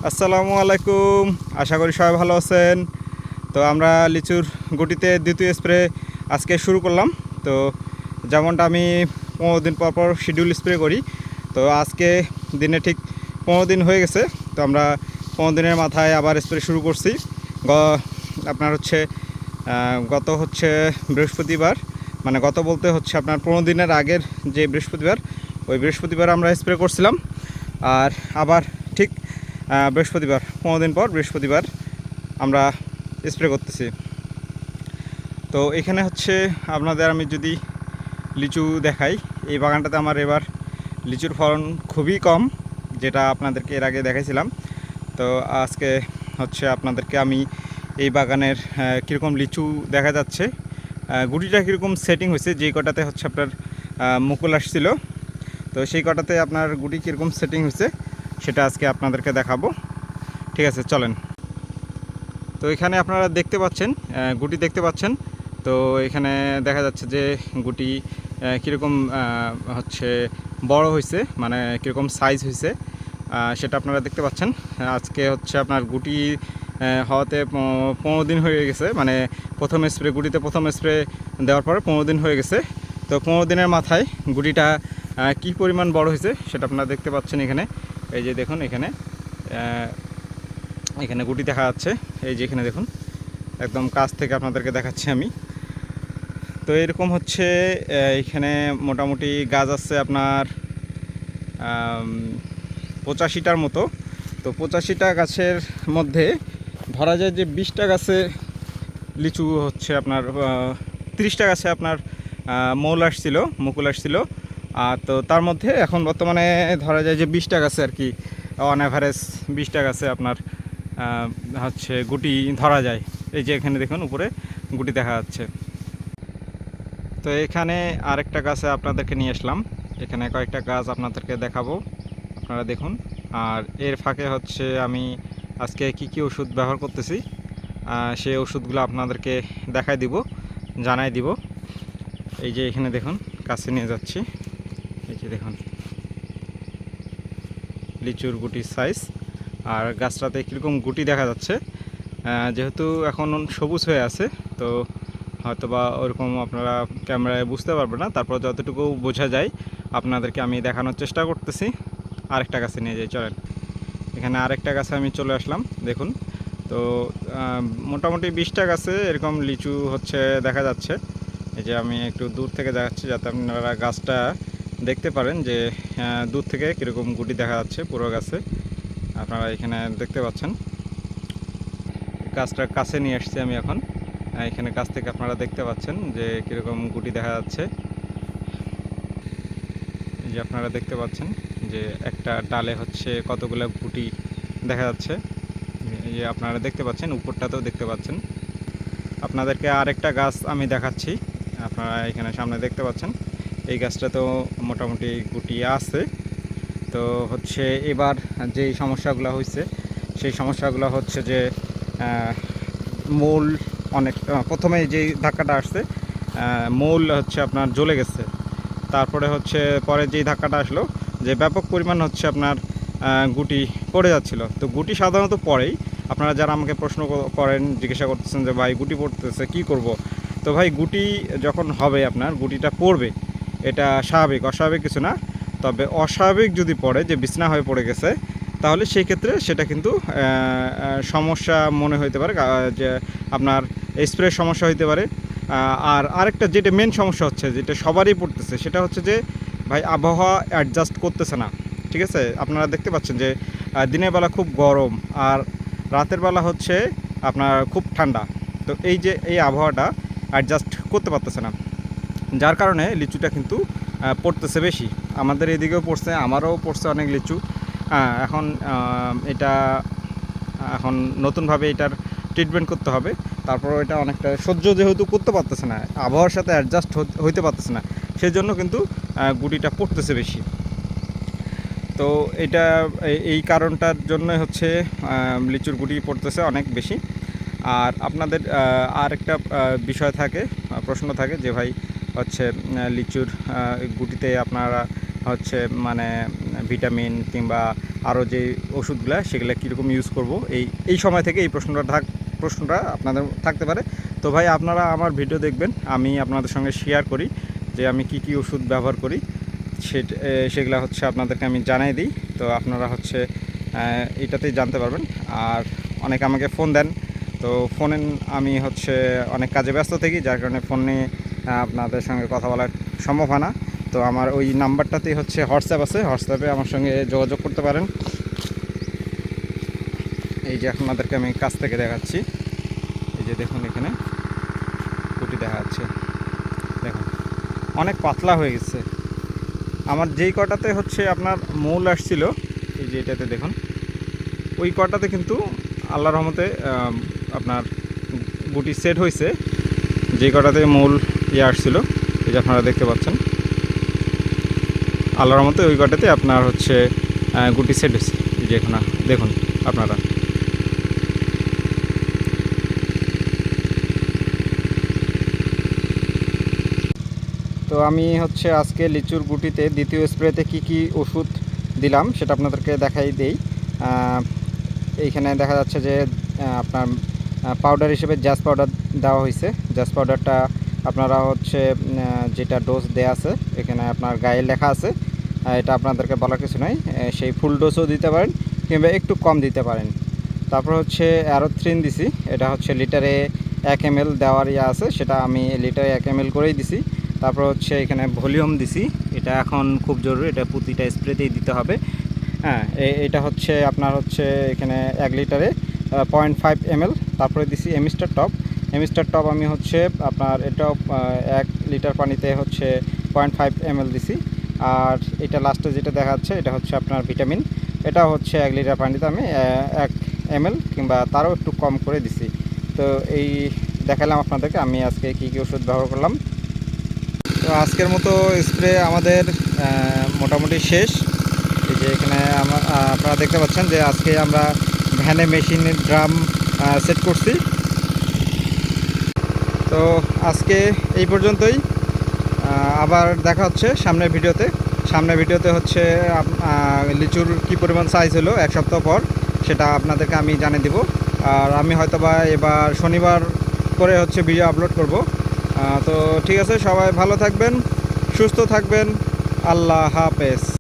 আসসালামু আলাইকুম। আশা করি সবাই ভালো আছেন। তো আমরা লিচুর গুটিতে দ্বিতীয় স্প্রে আজকে শুরু করলাম। তো যেমনটা আমি 15 দিন পর পর শিডিউল স্প্রে করি, তো আজকে দিনে ঠিক 15 দিন হয়ে গেছে। তো আমরা 15 দিনের মাথায় আবার স্প্রে শুরু করছি। আপনার গত বৃহস্পতিবার, মানে গত বলতে হচ্ছে আপনার 15 দিনের আগের যে বৃহস্পতিবার, ওই বৃহস্পতিবার আমরা স্প্রে করছিলাম। আর আবার ঠিক বৃহস্পতিবার 15 দিন পর বৃহস্পতিবার আমরা স্প্রে করতেছি। তো এখানে আপনাদের আমি যদি লিচু দেখাই, এই বাগানটাতে আমার এবার লিচুর ফলন খুবই কম, যেটা আপনাদেরকে এর আগে দেখাইছিলাম। তো আজকে আপনাদেরকে আমি এই বাগানের কীরকম লিচু দেখা যাচ্ছে, গুটিটা কীরকম সেটিং হয়েছে, যেই কটাতে আপনার মুকুল আসছিল, তো সেই কটাতে আপনার গুটি কীরকম সেটিং হয়েছে সেটা আজকে আপনাদেরকে দেখাবো। ঠিক আছে, চলেন। তো এখানে আপনারা দেখতে পাচ্ছেন, গুটি দেখতে পাচ্ছেন। তো এখানে দেখা যাচ্ছে যে গুটি কীরকম বড় হয়েছে, মানে কীরকম সাইজ হয়েছে সেটা আপনারা দেখতে পাচ্ছেন। আজকে আপনার গুটি হওয়াতে 15 দিন হয়ে গেছে, মানে গুটিতে প্রথম স্প্রে দেওয়ার পরে 15 দিন হয়ে গেছে। তো 15 দিনের মাথায় গুটিটা কি পরিমাণ বড় হয়েছে সেটা আপনারা দেখতে পাচ্ছেন। এখানে এই যে দেখুন, এখানে গুটি দেখা যাচ্ছে। এই যে এখানে দেখুন, একদম কাছ থেকে আপনাদেরকে দেখাচ্ছি আমি। তো এরকম এখানে মোটামুটি গাছ আছে আপনার 85টার মতো। তো 85টা গাছের মধ্যে ধরা যায় যে 20টা গাছে লিচু আপনার 30টা গাছে আপনার মুকুল আসছিল। আর তো তার মধ্যে এখন বর্তমানে ধরা যায় যে 20টা গাছে আর কি, অন অ্যাভারেজ 20টা গাছে আপনার গুটি ধরা যায়। এই যে এখানে দেখুন উপরে গুটি দেখা যাচ্ছে। তো এখানে আরেকটা গাছে আপনাদেরকে নিয়ে আসলাম, এখানে কয়েকটা গাছ আপনাদেরকে দেখাবো, আপনারা দেখুন। আর এর ফাঁকে আমি আজকে কি ওষুধ ব্যবহার করতেছি সেই ওষুধগুলো আপনাদেরকে দেখাই দিব, জানাই দিব। এই যে এখানে দেখুন, কাছে নিয়ে যাচ্ছি। এই যে দেখুন লিচুর গুটির সাইজ, আর গাছটাতে কীরকম গুটি দেখা যাচ্ছে। যেহেতু এখন সবুজ হয়ে আছে, তো হয়তোবা ওরকম আপনারা ক্যামেরায় বুঝতে পারবেন না, তারপর যতটুকু বোঝা যায় আপনাদেরকে আমি দেখানোর চেষ্টা করতেছি। আরেকটা গাছে নিয়ে যাই, চলেন। এখানে আরেকটা গাছে আমি চলে আসলাম, দেখুন। তো মোটামুটি 20টা গাছে এরকম লিচু দেখা যাচ্ছে। এই যে আমি একটু দূর থেকে দেখাচ্ছি যাতে আপনারা গাছটা দেখতে পারেন যে দূর থেকে কীরকম গুটি দেখা যাচ্ছে পুরো গাছে। আপনারা এখানে দেখতে পাচ্ছেন, গাছটার কাছে নিয়ে আসছি আমি এখন। এখানে কাছ থেকে আপনারা দেখতে পাচ্ছেন যে কীরকম গুটি দেখা যাচ্ছে। এই যে আপনারা দেখতে পাচ্ছেন যে একটা ডালে কতগুলো গুটি দেখা যাচ্ছে। এই যে আপনারা দেখতে পাচ্ছেন, উপরটাতেও দেখতে পাচ্ছেন। আপনাদেরকে আরেকটা গাছ আমি দেখাচ্ছি, আপনারা এখানে সামনে দেখতে পাচ্ছেন। এই গাছটাতেও মোটামুটি গুটি আছে। তো এবার যেই সমস্যাগুলো হয়েছে, সেই সমস্যাগুলো যে মূল অনেক প্রথমে যেই ধাক্কাটা আসছে, মূল আপনার জ্বলে গেছে। তারপরে পরে যেই ধাক্কাটা আসলো, যে ব্যাপক পরিমাণ আপনার গুটি পড়ে যাচ্ছিল। তো গুটি সাধারণত পড়েই, আপনারা যারা আমাকে প্রশ্ন করেন, জিজ্ঞাসা করতেছেন যে ভাই গুটি পড়তেছে কি করব। তো ভাই গুটি যখন হবে, আপনার গুটিটা পড়বে, এটা স্বাভাবিক, অস্বাভাবিক কিছু না। তবে অস্বাভাবিক যদি পড়ে, যে বিছনা হয়ে পড়ে গেছে, তাহলে সেই ক্ষেত্রে সেটা কিন্তু সমস্যা মনে হইতে পারে, যে আপনার স্প্রের সমস্যা হইতে পারে। আর আরেকটা যেটা মেন সমস্যা যেটা সবারই পড়তেছে, সেটা যে ভাই আবহাওয়া অ্যাডজাস্ট করতেছে না। ঠিক আছে, আপনারা দেখতে পাচ্ছেন যে দিনের বেলা খুব গরম, আর রাতের বেলা আপনার খুব ঠান্ডা। তো এই যে এই আবহাওয়াটা অ্যাডজাস্ট করতে পারতেছে না, যার কারণে লিচুটা কিন্তু পড়তেছে বেশি। আমাদের এদিকেও পড়ছে, আমারও পড়ছে অনেক লিচু। এখন এটা এখন নতুনভাবে এটার ট্রিটমেন্ট করতে হবে। তারপর এটা অনেকটা সহ্য যেহেতু করতে পারতেছে না, আবহাওয়ার সাথে অ্যাডজাস্ট হইতে পারতেছে না, সেই জন্য কিন্তু গুটিটা পড়তেছে বেশি। তো এটা এই কারণটার জন্য লিচুর গুটি পড়তেছে অনেক বেশি। আর আপনাদের আরেকটা বিষয় থাকে, প্রশ্ন থাকে যে ভাই লিচুর গুটিতে আপনারা হচ্ছে মানে ভিটামিন কিংবা আরও যে ওষুধগুলো সেগুলো কীরকম ইউজ করব এই সময় থেকে এই প্রশ্নটা আপনাদের থাকতে পারে। তো ভাই আপনারা আমার ভিডিও দেখবেন, আমি আপনাদের সঙ্গে শেয়ার করি যে আমি কি ওষুধ ব্যবহার করি, সেগুলো হচ্ছে আপনাদেরকে আমি জানাই দিই। তো আপনারা হচ্ছে এটাতেই জানতে পারবেন। আর অনেকে আমাকে ফোন দেন, তো ফোনে আমি হচ্ছে অনেক কাজে ব্যস্ত থাকি, যার কারণে ফোনে আপনাদের সঙ্গে কথা বলা সম্ভব হয় না। তো আমার ওই নাম্বারটাতেই হচ্ছে হোয়াটসঅ্যাপ আছে, হোয়াটসঅ্যাপে আমার সঙ্গে যোগাযোগ করতে পারেন। এই যে আপনাদেরকে আমি কাছ থেকে দেখাচ্ছি, এই যে দেখুন এখানে গুটি দেখা যাচ্ছে, দেখুন অনেক পাতলা হয়ে গেছে। আমার যেই কটাতে হচ্ছে আপনার মূল আসছিল, এই যে এটাতে দেখুন, ওই কটাতে কিন্তু আল্লাহর রহমতে আপনার গুটি সেট হয়েছে। যেই কটাতে মূল আসছিল, এই যে আপনারা দেখতে পাচ্ছেন, আল্লাহর রহমতে ওই কটাতে আপনার হচ্ছে গুটি সেট হয়েছে। এই যে এখন দেখুন আপনারা, তো আমি হচ্ছে আজকে লিচুর গুটিতে দ্বিতীয় স্প্রেতে কি ওষুধ দিলাম সেটা আপনাদেরকে দেখাই দেই। এইখানে দেখা যাচ্ছে যে আপনার পাউডার হিসেবে জ্যাস পাউডার দেওয়া হয়েছে। জ্যাস পাউডারটা আপনারা হচ্ছে যেটা ডোজ দেয়া আছে এখানে আপনার গায়ে লেখা আছে, এটা আপনাদেরকে বলার কিছু নয়। সেই ফুল ডোজও দিতে পারেন কিংবা একটু কম দিতে পারেন। তারপর হচ্ছে অ্যারোথ্রিন দিছি, এটা হচ্ছে লিটারে 1 ml দেওয়ার আছে, সেটা আমি লিটারে 1 ml করেই দিছি। তারপর হচ্ছে এখানে ভলিউম দিছি, এটা এখন খুব জরুরি, এটা প্রতিটা স্প্রেতেই দিতে হবে। হ্যাঁ, এটা হচ্ছে আপনার হচ্ছে এখানে 1 লিটারে 0.5 ml। তারপরে দিছি এমিস্টার টপ আমি হচ্ছে আপনার এটাও 1 লিটার পানিতে হচ্ছে 0.5 ml দিছি। আর এটা লাস্টে যেটা দেখা যাচ্ছে এটা হচ্ছে আপনার ভিটামিন, এটা হচ্ছে 1 লিটার পানিতে আমি 1 ml কিংবা তারও একটু কম করে দিছি। তো এই দেখালাম আপনাদেরকে আমি আজকে কি ওষুধ ব্যবহার করলাম। তো আজকের মতো স্প্রে আমাদের মোটামুটি শেষ। এই যে এখানে আপনারা দেখতে পাচ্ছেন যে আজকে আমরা ভ্যানে মেশিনের ড্রাম সেট করছি। তো আজকে এই পর্যন্তই, আবার দেখা হচ্ছে সামনের ভিডিওতে হচ্ছে লিচুর কি পরিমাণ সাইজ হলো 1 সপ্তাহ পর সেটা আপনাদেরকে আমি জানিয়ে দিব। আর আমি হয়তোবা এবার শনিবার করে হচ্ছে ভিডিও আপলোড করব। তো ঠিক আছে, সবাই ভালো থাকবেন, সুস্থ থাকবেন, আল্লাহ হাফেজ।